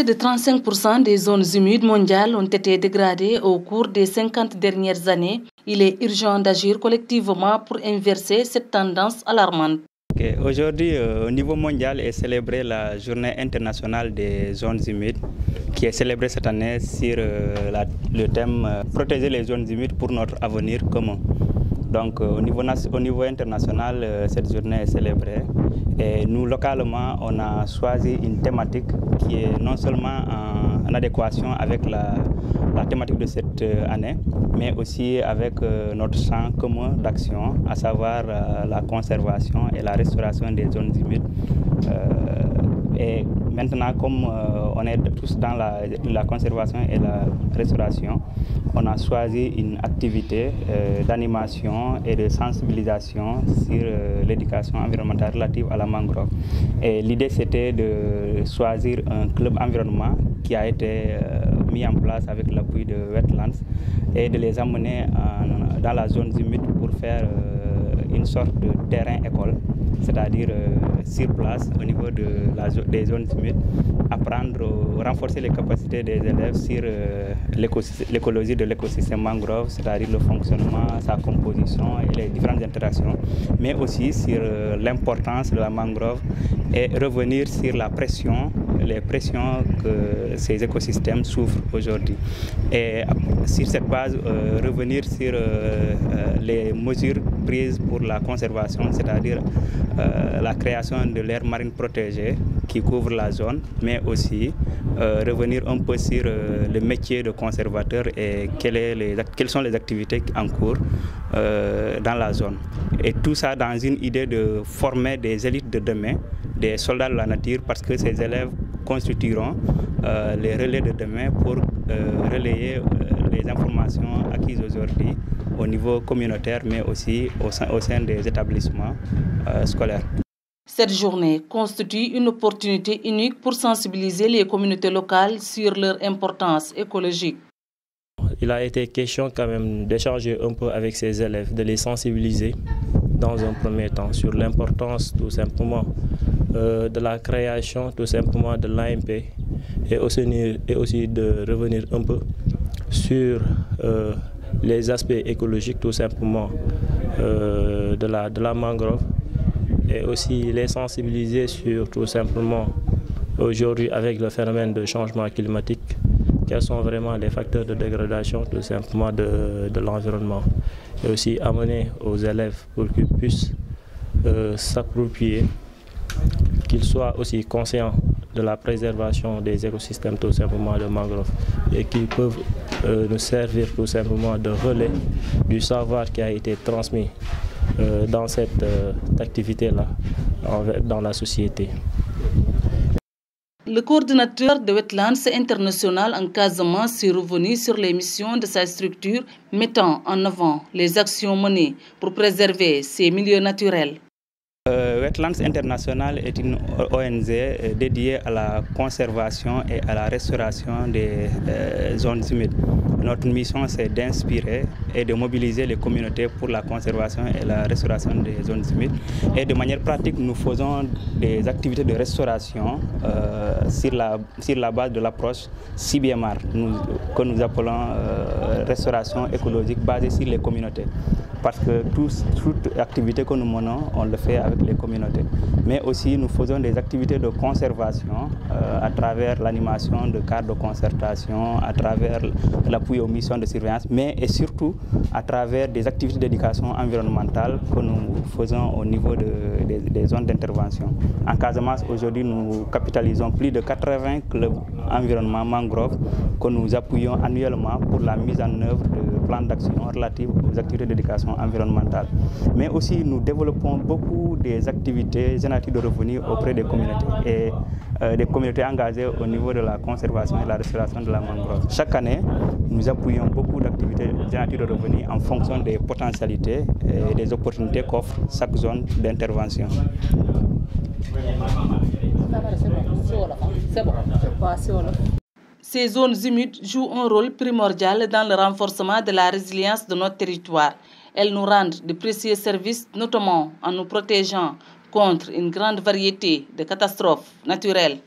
de 35% des zones humides mondiales ont été dégradées au cours des 50 dernières années. Il est urgent d'agir collectivement pour inverser cette tendance alarmante. Aujourd'hui, au niveau mondial, est célébrée la Journée internationale des zones humides, qui est célébrée cette année sur le thème Protéger les zones humides pour notre avenir commun. Donc au niveau international, cette journée est célébrée. Et nous, localement, on a choisi une thématique qui est non seulement en adéquation avec la thématique de cette année, mais aussi avec notre champ commun d'action, à savoir la conservation et la restauration des zones humides. Et maintenant, comme on est tous dans la conservation et la restauration, on a choisi une activité d'animation et de sensibilisation sur l'éducation environnementale relative à la mangrove. Et l'idée, c'était de choisir un club environnement qui a été mis en place avec l'appui de Wetlands et de les amener dans la zone humide pour faire une sorte de terrain-école, c'est-à-dire sur place au niveau des zones humides, renforcer les capacités des élèves sur l'écologie de l'écosystème mangrove, c'est-à-dire le fonctionnement, sa composition et les différentes interactions, mais aussi sur l'importance de la mangrove et revenir sur les pressions que ces écosystèmes souffrent aujourd'hui. Et sur cette base, revenir sur les mesures prises pour la conservation, c'est-à-dire la création de l'aire marine protégée qui couvre la zone, mais aussi revenir un peu sur le métier de conservateur et quelles sont les activités en cours dans la zone. Et tout ça dans une idée de former des élites de demain, des soldats de la nature, parce que ces élèves constitueront les relais de demain pour relayer les informations acquises aujourd'hui au niveau communautaire, mais aussi au sein des établissements scolaires. Cette journée constitue une opportunité unique pour sensibiliser les communautés locales sur leur importance écologique. Il a été question quand même d'échanger un peu avec ces élèves, de les sensibiliser dans un premier temps sur l'importance tout simplement de la création tout simplement de l'AMP et aussi de revenir un peu sur les aspects écologiques tout simplement de la mangrove et aussi les sensibiliser sur tout simplement aujourd'hui avec le phénomène de changement climatique, quels sont vraiment les facteurs de dégradation tout simplement de l'environnement et aussi amener aux élèves pour qu'ils puissent s'approprier, qu'ils soient aussi conscients de la préservation des écosystèmes tout simplement de mangrove et qui peuvent nous servir tout simplement de relais du savoir qui a été transmis dans cette activité-là dans la société. Le coordinateur de Wetlands International en Casamance est revenu sur les missions de sa structure mettant en avant les actions menées pour préserver ces milieux naturels. Wetlands International est une ONG dédiée à la conservation et à la restauration des zones humides. Notre mission, c'est d'inspirer et de mobiliser les communautés pour la conservation et la restauration des zones humides. Et de manière pratique, nous faisons des activités de restauration sur la base de l'approche CBMR, que nous appelons restauration écologique basée sur les communautés. Parce que toute activité que nous menons, on le fait avec les communautés. Mais aussi, nous faisons des activités de conservation à travers l'animation de cadres de concertation, à travers l'appui aux missions de surveillance, mais et surtout à travers des activités d'éducation environnementale que nous faisons au niveau des zones d'intervention. En Casamance, aujourd'hui, nous capitalisons plus de 80 clubs environnement mangrove que nous appuyons annuellement pour la mise en œuvre de plans d'action relatifs aux activités d'éducation environnementale. Mais aussi, nous développons beaucoup des activités génératives de revenus auprès des communautés et des communautés engagées au niveau de la conservation et de la restauration de la mangrove. Chaque année, nous appuyons beaucoup d'activités génératives de revenus en fonction des potentialités et des opportunités qu'offre chaque zone d'intervention. Ces zones humides jouent un rôle primordial dans le renforcement de la résilience de notre territoire. Elles nous rendent de précieux services, notamment en nous protégeant contre une grande variété de catastrophes naturelles.